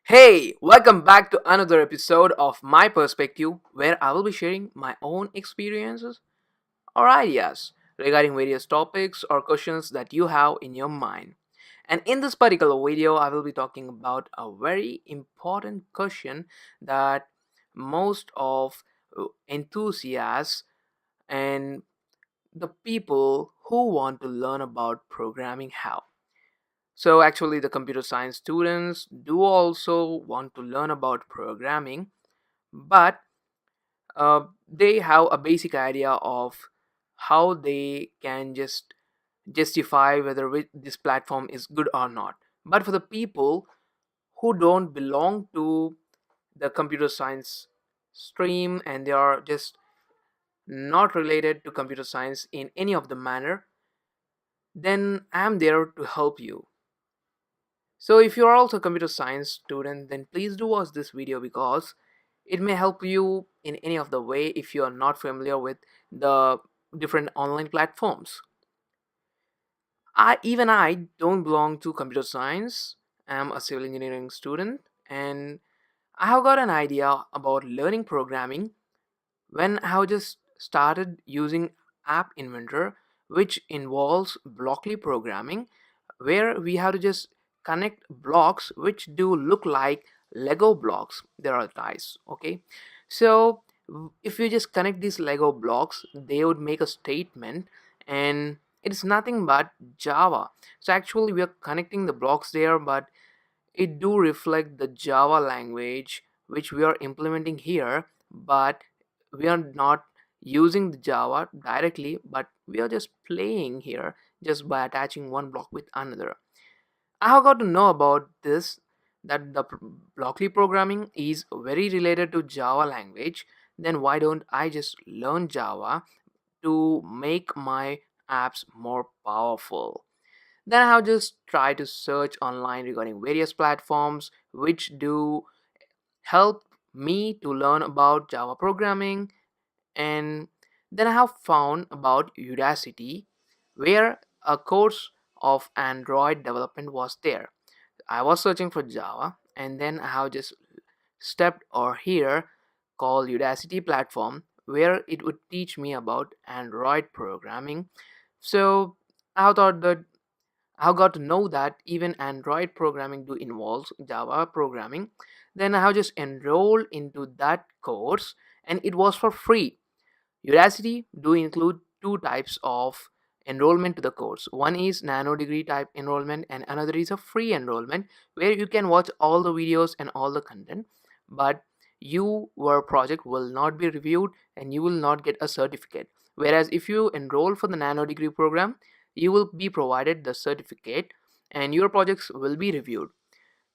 Hey, welcome back to another episode of My Perspective, where I will be sharing my own experiences or ideas regarding various topics or questions that you have in your mind. And in this particular video, I will be talking about a very important question that most of enthusiasts and the people who want to learn about programming have. So, actually, the computer science students do also want to learn about programming, but they have a basic idea of how they can just justify whether this platform is good or not. But for the people who don't belong to the computer science stream and they are just not related to computer science in any of the manner, then I'm there to help you. So if you're also a computer science student, then please do watch this video because it may help you in any of the way if you are not familiar with the different online platforms. I don't belong to computer science. I'm a civil engineering student and I have got an idea about learning programming when I have just started using App Inventor, which involves blockly programming, where we have to just connect blocks which do look like Lego blocks. There are types, okay? So if you just connect these Lego blocks, they would make a statement, and it's nothing but Java. So actually, we are connecting the blocks there, but it do reflect the Java language which we are implementing here, but we are not using the Java directly, but we are just playing here just by attaching one block with another. I have got to know about this that the blockly programming is very related to Java language. Then why don't I just learn Java to make my apps more powerful? Then I'll just try to search online regarding various platforms which do help me to learn about Java programming. And then I have found about Udacity where a course of Android development was there. I was searching for Java and then I have just stepped or here called Udacity platform where it would teach me about Android programming. So I thought that I got to know that even Android programming do involves Java programming. Then I have just enrolled into that course and it was for free. Udacity do include two types of enrollment to the course. One is nano degree type enrollment and another is a free enrollment where you can watch all the videos and all the content, but your project will not be reviewed and you will not get a certificate. Whereas if you enroll for the nano degree program, you will be provided the certificate and your projects will be reviewed.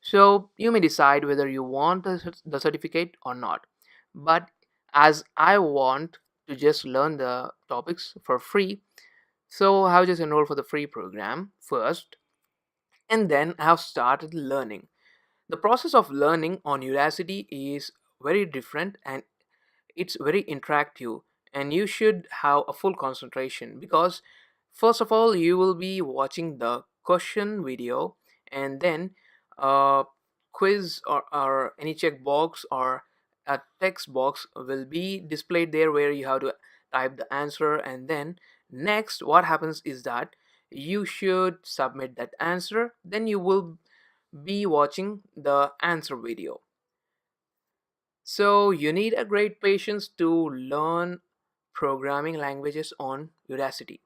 So you may decide whether you want the certificate or not. But as I want to just learn the topics for free, so I have just enrolled for the free program first, and then I have started learning. The process of learning on Udacity is very different and it's very interactive, and you should have a full concentration because first of all you will be watching the question video and then a quiz or any checkbox or a text box will be displayed there where you have to type the answer, and then next what happens is that you should submit that answer, then you will be watching the answer video. So you need a great patience to learn programming languages on Udacity.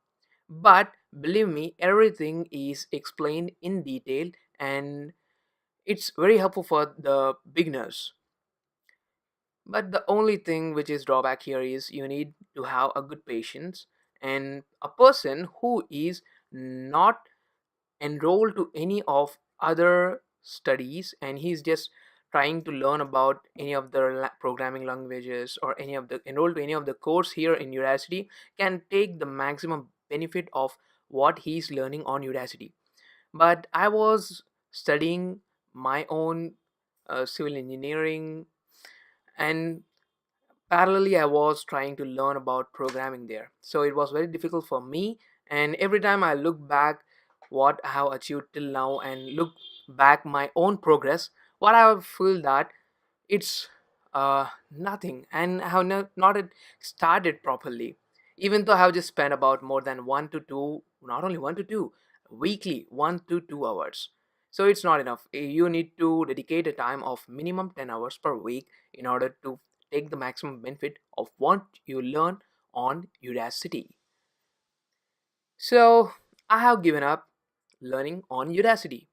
But believe me, everything is explained in detail and it's very helpful for the beginners. But the only thing which is drawback here is you need to have a good patience, and a person who is not enrolled to any of other studies and he's just trying to learn about any of the programming languages or any of the enroll to any of the course here in Udacity can take the maximum benefit of what he's learning on Udacity. But I was studying my own civil engineering, and parallelly I was trying to learn about programming there, so it was very difficult for me. And every time I look back what I have achieved till now and look back my own progress, what I feel that it's nothing, and I have not yet started properly. Even though I have just spent about more than 1 to 2, not only 1 to 2, weekly 1 to 2 hours. So it's not enough. You need to dedicate a time of minimum 10 hours per week in order to take the maximum benefit of what you learn on Udacity. So I have given up learning on Udacity.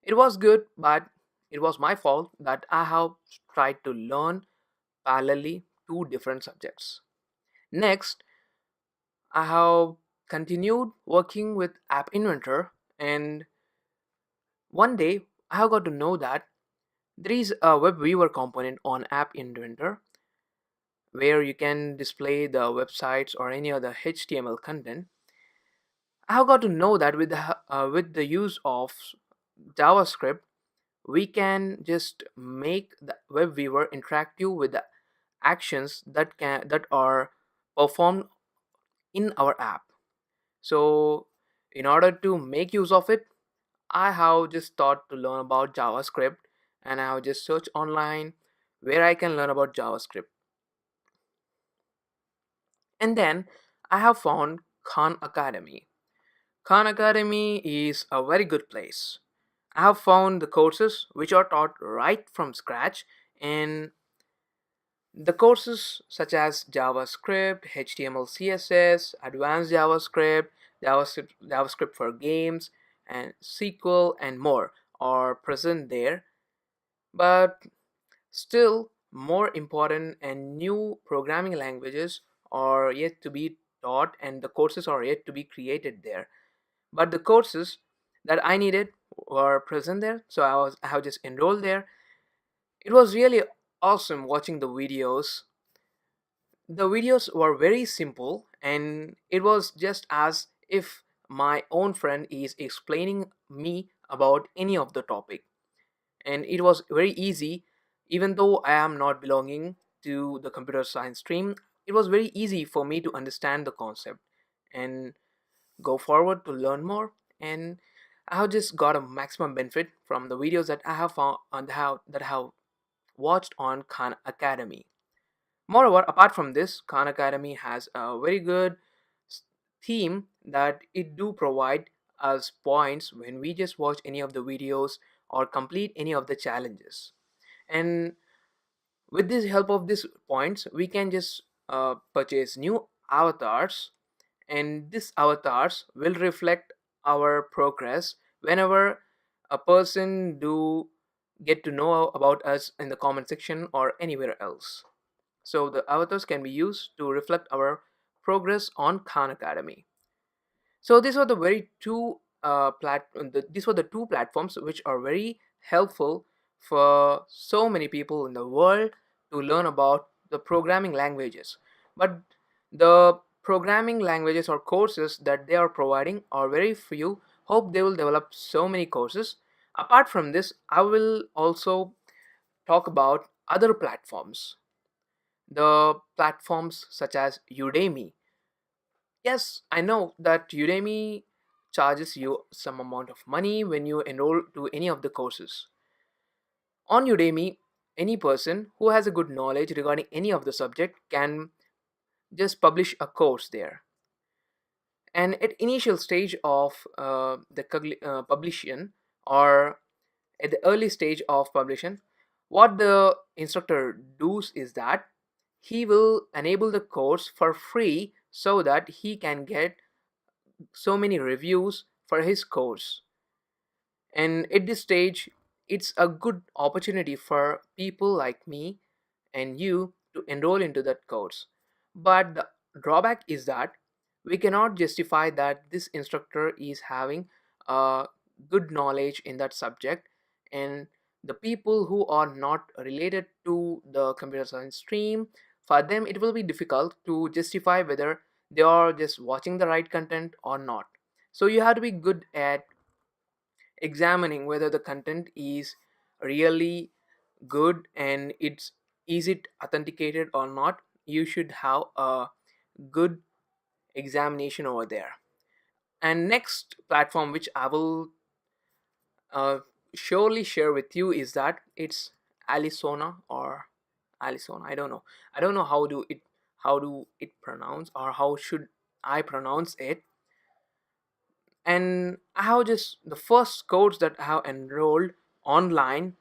It was good, but it was my fault that I have tried to learn parallelly two different subjects. Next, I have continued working with App Inventor, and one day I have got to know that there is a web viewer component on App Inventor where you can display the websites or any other HTML content. I have got to know that with the use of JavaScript, we can just make the web viewer interactive with the actions that are performed in our app. So in order to make use of it, I have just thought to learn about JavaScript, and I have just searched online where I can learn about JavaScript. And then I have found Khan Academy. Khan Academy is a very good place. I have found the courses which are taught right from scratch, and the courses such as JavaScript, HTML, CSS, Advanced JavaScript for games, and SQL and more are present there. But still, more important and new programming languages are yet to be taught, and the courses are yet to be created there. But the courses that I needed were present there, so I have just enrolled there. It was really awesome watching the videos. The videos were very simple, and it was just as if my own friend is explaining me about any of the topic, and it was very easy. Even though I am not belonging to the computer science stream, it was very easy for me to understand the concept and go forward to learn more. And I have just got a maximum benefit from the videos that I have found and how that I have watched on Khan Academy. Moreover, apart from this, Khan Academy has a very good s- theme that it do provide us points when we just watch any of the videos or complete any of the challenges. And with this help of these points, we can just purchase new avatars, and these avatars will reflect our progress whenever a person do get to know about us in the comment section or anywhere else. So the avatars can be used to reflect our progress on Khan Academy. So these were the very two these were the two platforms which are very helpful for so many people in the world to learn about the programming languages. But the programming languages or courses that they are providing are very few. Hope they will develop so many courses. Apart from this, I will also talk about other platforms, the platforms such as Udemy. Yes, I know that Udemy charges you some amount of money when you enroll to any of the courses. On Udemy, any person who has a good knowledge regarding any of the subject can just publish a course there. And at initial stage of publication, or at the early stage of publication, what the instructor does is that he will enable the course for free so that he can get so many reviews for his course. And at this stage, it's a good opportunity for people like me and you to enroll into that course. But the drawback is that we cannot justify that this instructor is having a good knowledge in that subject, and the people who are not related to the computer science stream, for them it will be difficult to justify whether they are just watching the right content or not. So you have to be good at examining whether the content is really good and it's is it authenticated or not. You should have a good examination over there. And next platform which I will surely share with you is that it's Alisona or Alisona. I don't know how do it pronounce, or how should I pronounce it. And I have just the first course that I have enrolled online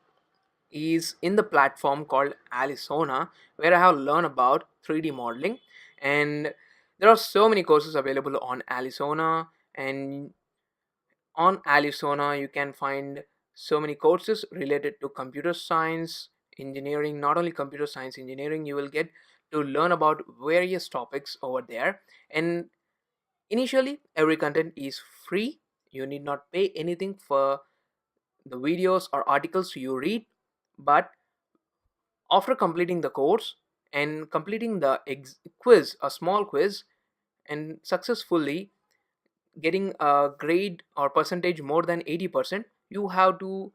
is in the platform called Alisona, where I have learned about 3D modeling. And there are so many courses available on Alisona, and on Alisona you can find so many courses related to computer science, engineering. Not only computer science, engineering, you will get to learn about various topics over there. And initially every content is free. You need not pay anything for the videos or articles you read. But after completing the course and completing the quiz, a small quiz, and successfully getting a grade or percentage more than 80%, you have to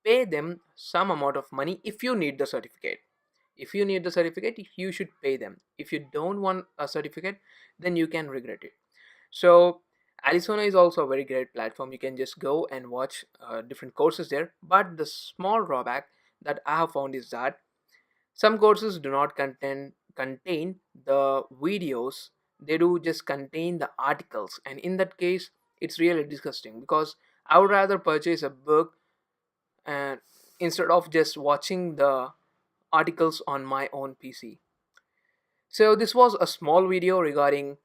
pay them some amount of money if you need the certificate. If you need the certificate, you should pay them. If you don't want a certificate, then you can regret it. So Arizona is also a very great platform. You can just go and watch different courses there. But the small drawback that I have found is that some courses do not contain the videos. They do just contain the articles, and in that case it's really disgusting, because I would rather purchase a book and instead of just watching the articles on my own PC. So this was a small video regarding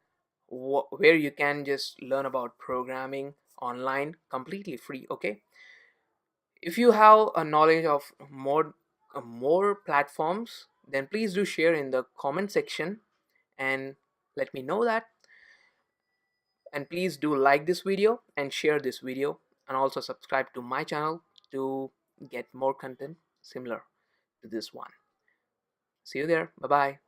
where you can just learn about programming online completely free. Okay, if you have a knowledge of more platforms, then please do share in the comment section and let me know that. And please do like this video and share this video, and also subscribe to my channel to get more content similar to this one. See you there. Bye bye.